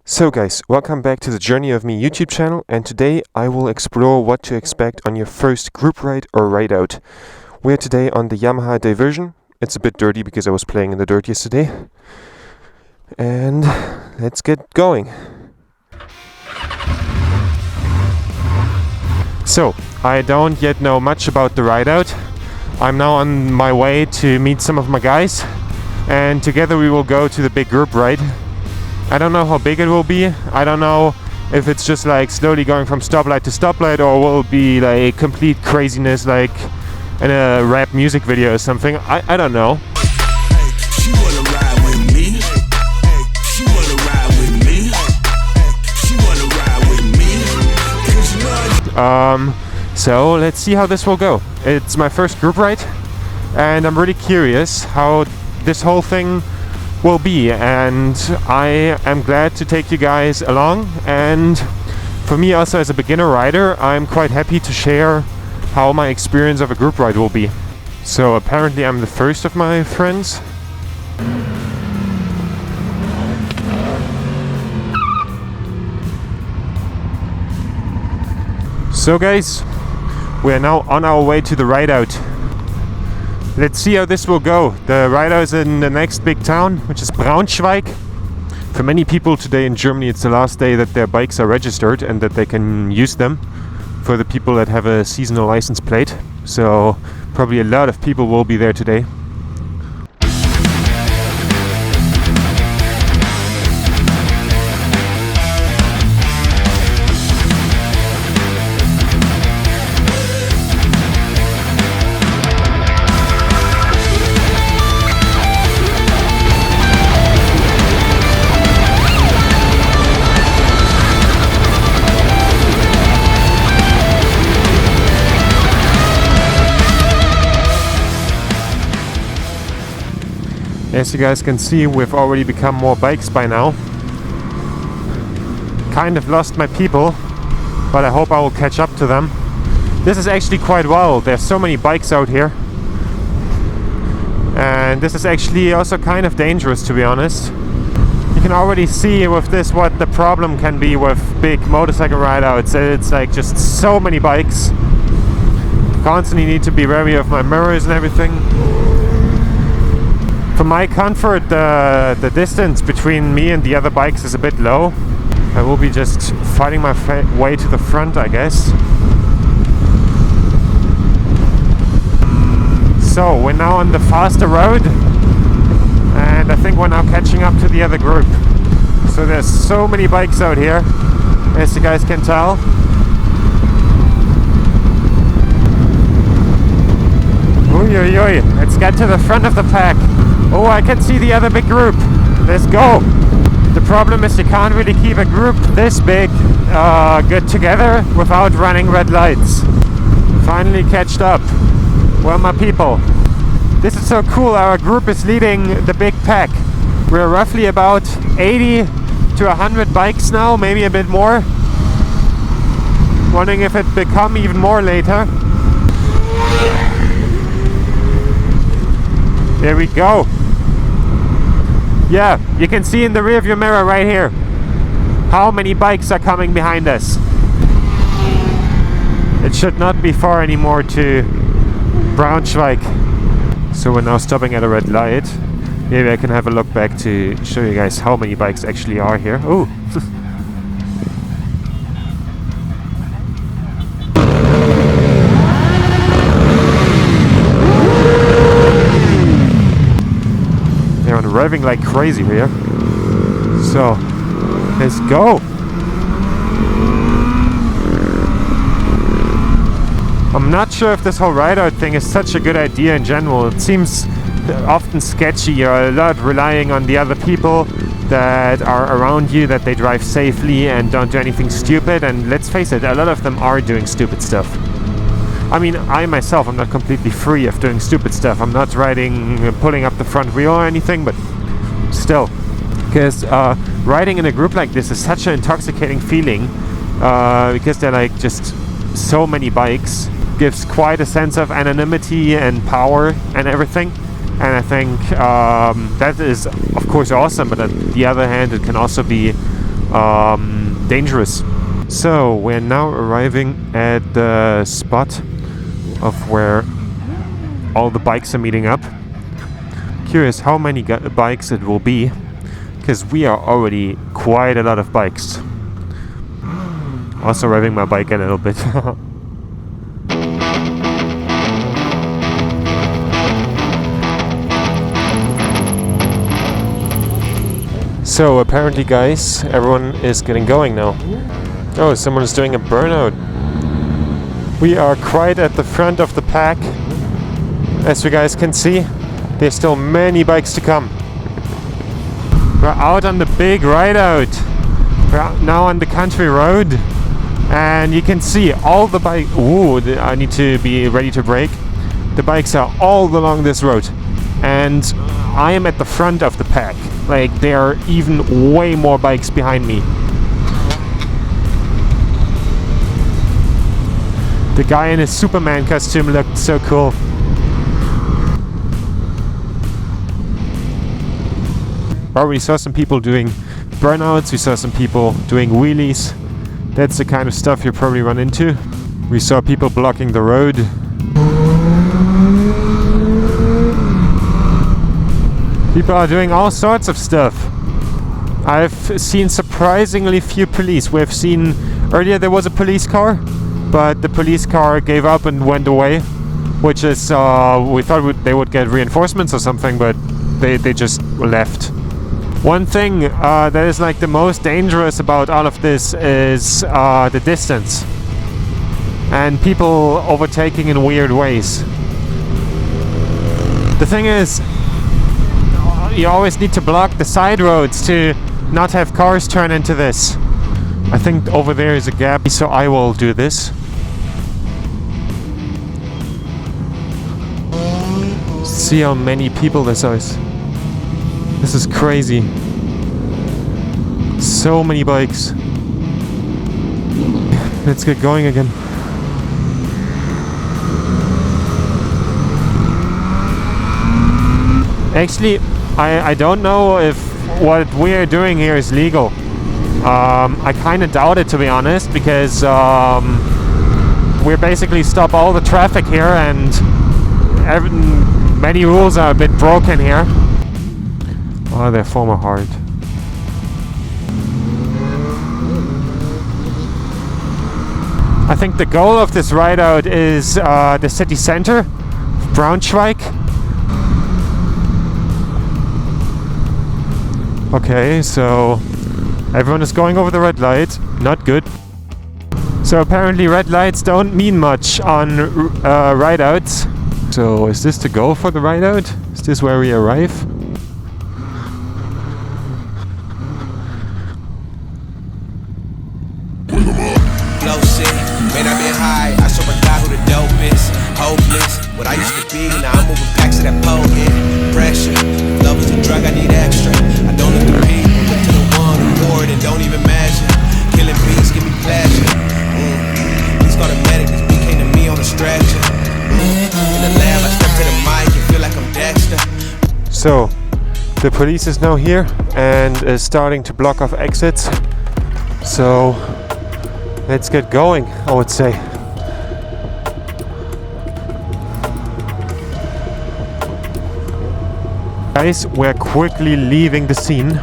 So guys, welcome back to the Journey of Me YouTube channel, and today I will explore what to expect on your first group ride or ride out. We're today on the Yamaha Diversion. It's a bit dirty because I was playing in the dirt yesterday. And let's get going. So, I don't yet know much about the ride out. I'm now on my way to meet some of my guys, and together we will go to the big group ride. I don't know how big it will be. I don't know if it's just like slowly going from stoplight to stoplight, or will it be like complete craziness like in a rap music video or something. I don't know. She wanna ride with me. She wanna ride with me. She wanna ride with me. So let's see how this will go. It's my first group ride, and I'm really curious how this whole thing will be, and I am glad to take you guys along. And for me also, as a beginner rider, I'm quite happy to share how my experience of a group ride will be. So apparently I'm the first of my friends. So guys, we are now on our way to the ride out. Let's see how this will go. The ride out is in the next big town, which is Braunschweig. For many people today in Germany, it's the last day that their bikes are registered and that they can use them, for the people that have a seasonal license plate. So probably a lot of people will be there today. As you guys can see, we've already become more bikes by now. Kind of lost my people, but I hope I will catch up to them. This is actually quite wild. There's so many bikes out here. And this is actually also kind of dangerous, to be honest. You can already see with this what the problem can be with big motorcycle ride-outs. It's like just so many bikes. Constantly need to be wary of my mirrors and everything. For my comfort, the distance between me and the other bikes is a bit low. I will be just fighting my way to the front, I guess. So we're now on the faster road, and I think we're now catching up to the other group. So there's so many bikes out here, as you guys can tell. Oi, oi, oi. Let's get to the front of the pack. Oh, I can see the other big group. Let's go. The problem is you can't really keep a group this big good together without running red lights. Finally catched up. Well, my people, this is so cool. Our group is leading the big pack. We're roughly about 80 to 100 bikes now, maybe a bit more. Wondering if it become even more later. There we go. Yeah, you can see in the rearview mirror right here how many bikes are coming behind us. It should not be far anymore to Braunschweig. So we're now stopping at a red light. Maybe I can have a look back to show you guys how many bikes actually are here. Oh! Revving like crazy here. So let's go. I'm not sure if this whole ride out thing is such a good idea in general. It seems often sketchy. You're a lot relying on the other people that are around you, that they drive safely and don't do anything stupid. And let's face it, a lot of them are doing stupid stuff. I mean, I myself am not completely free of doing stupid stuff. I'm not pulling up the front wheel or anything, but still. Because riding in a group like this is such an intoxicating feeling, because they're like just so many bikes. Gives quite a sense of anonymity and power and everything. And I think that is, of course, awesome, but on the other hand, it can also be dangerous. So we're now arriving at the spot of where all the bikes are meeting up. Curious how many bikes it will be, because we are already quite a lot of bikes. Also revving my bike a little bit. So apparently, guys, everyone is getting going now. Oh, someone is doing a burnout. We are quite at the front of the pack. As you guys can see, there's still many bikes to come. We're out on the big ride out. We're now on the country road. And you can see all the bikes. Ooh, I need to be ready to brake. The bikes are all along this road. And I am at the front of the pack. Like, there are even way more bikes behind me. The guy in his Superman costume looked so cool. Well, we saw some people doing burnouts, we saw some people doing wheelies. That's the kind of stuff you probably run into. We saw people blocking the road. People are doing all sorts of stuff. I've seen surprisingly few police. We've seen earlier there was a police car, but the police car gave up and went away, which is we thought they would get reinforcements or something, but they just left. One thing that is like the most dangerous about all of this is the distance and people overtaking in weird ways. The thing is, you always need to block the side roads to not have cars turn into this. I think over there is a gap, so I will do this. See how many people this is. This is crazy. So many bikes. Let's get going again. Actually, I don't know if what we're doing here is legal. I kind of doubt it, to be honest, because we're basically stop all the traffic here, and many rules are a bit broken here. Oh, they're former hard. I think the goal of this ride out is the city center, Braunschweig. Okay, so everyone is going over the red light. Not good. So apparently red lights don't mean much on ride outs. So is this the goal for the ride out? Is this where we arrive? Low shit, man, I've been high. I show my guy who the dope is. Hopeless, what I used to be, now I'm moving packs to that potent pressure. Love is a drug, I need extra. I don't look to people, look to the one who poured and don't even measure. Killing beats give me pleasure. Please call the medic, this beat came to me on a stretcher. In the lab, I step to the mic and feel like I'm Dexter. So, the police is now here and is starting to block off exits. So, let's get going, I would say. Guys, we're quickly leaving the scene.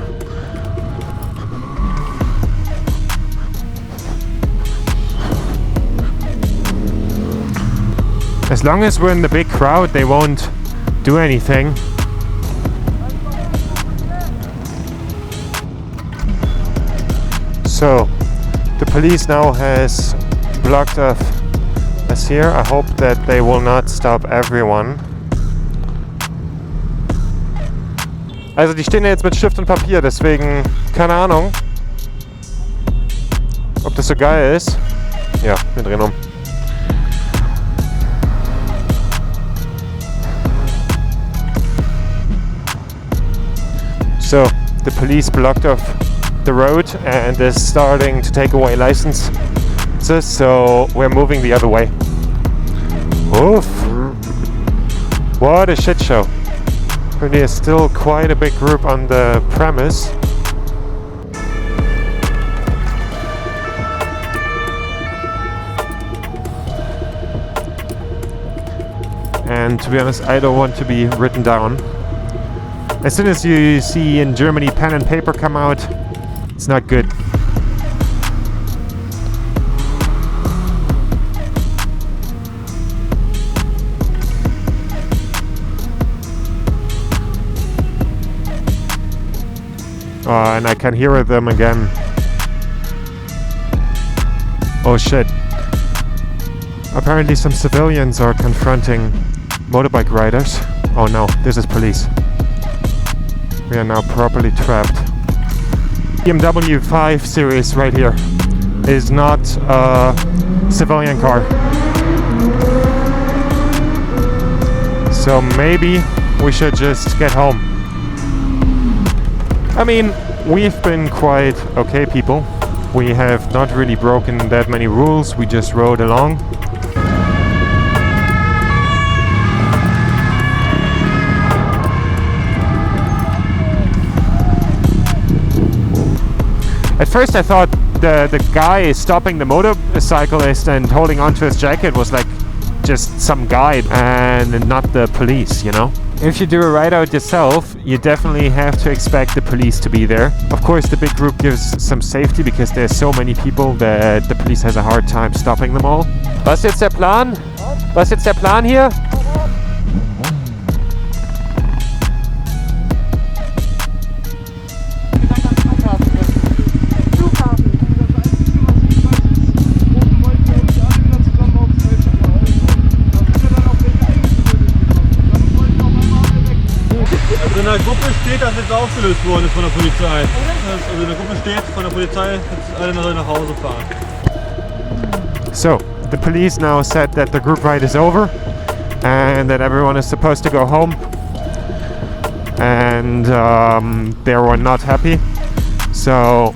As long as we're in the big crowd, they won't do anything. So, the police now has blocked off us here. I hope that they will not stop everyone. Also die stehen ja jetzt mit Stift und Papier, deswegen keine Ahnung, ob das so geil ist. Ja, wir drehen um. So, the police blocked off the road and is starting to take away licenses, so we're moving the other way. Oof! What a shit show. There's still quite a big group on the premise. and to be honest, I don't want to be written down. As soon as you see in Germany pen and paper come out, it's not good. And I can hear them again. Oh shit. Apparently some civilians are confronting motorbike riders. Oh no, this is police. We are now properly trapped. BMW 5 Series right here is not a civilian car. So maybe we should just get home. I mean, we've been quite okay people. We have not really broken that many rules, we just rode along. At first I thought the guy stopping the motorcyclist and holding onto his jacket was like just some guy and not the police, you know? If you do a ride out yourself, you definitely have to expect the police to be there. Of course, the big group gives some safety because there's so many people that the police has a hard time stopping them all. Was ist der Plan? Was ist der Plan hier? In der Gruppe steht, dass jetzt aufgelöst worden ist von der Polizei. Also in der Gruppe steht von der Polizei, jetzt alle nach Hause fahren. So, the police now said that the group ride is over and that everyone is supposed to go home. And they were not happy. So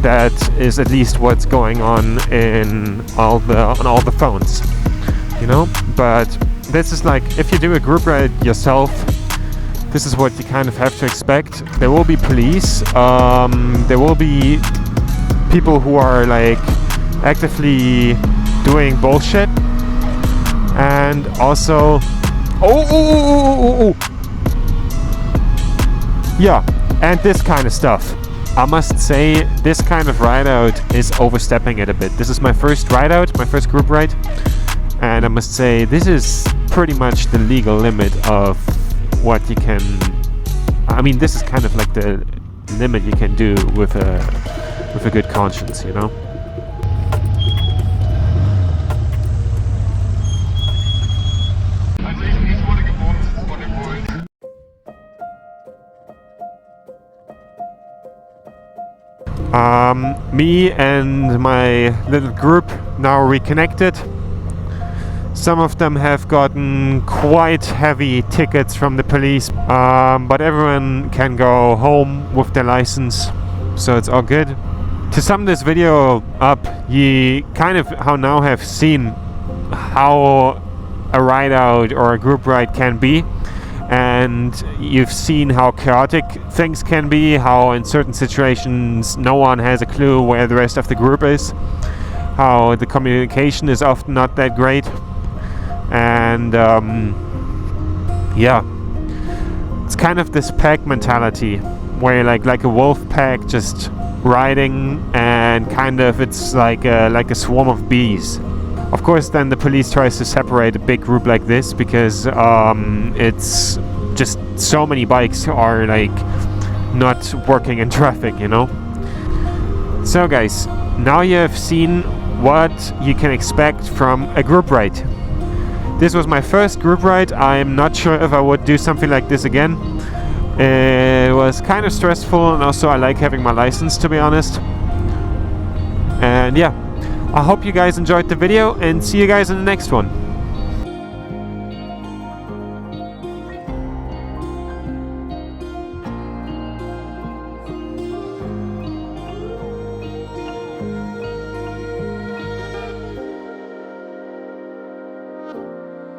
that is at least what's going on on all the phones, you know. But this is like, if you do a group ride yourself, this is what you kind of have to expect. There will be police, there will be people who are like actively doing bullshit, and also yeah, and this kind of stuff. I must say, this kind of ride out is overstepping it a bit. This is my first ride out, my first group ride, and I must say this is pretty much the legal limit of what you can. I mean, this is kind of like the limit you can do with a good conscience, you know. Me and my little group now reconnected. Some of them have gotten quite heavy tickets from the police, but everyone can go home with their license, so it's all good. To sum this video up, you kind of now have seen how a ride out or a group ride can be, and you've seen how chaotic things can be, how in certain situations no one has a clue where the rest of the group is, how the communication is often not that great. And yeah, it's kind of this pack mentality where you're like a wolf pack just riding, and kind of it's like a swarm of bees. Of course, then the police tries to separate a big group like this because it's just so many bikes are like not working in traffic, you know. So guys, now you have seen what you can expect from a group ride. This was my first group ride. I'm not sure if I would do something like this again. It was kind of stressful, and also I like having my license, to be honest. And yeah, I hope you guys enjoyed the video, and see you guys in the next one.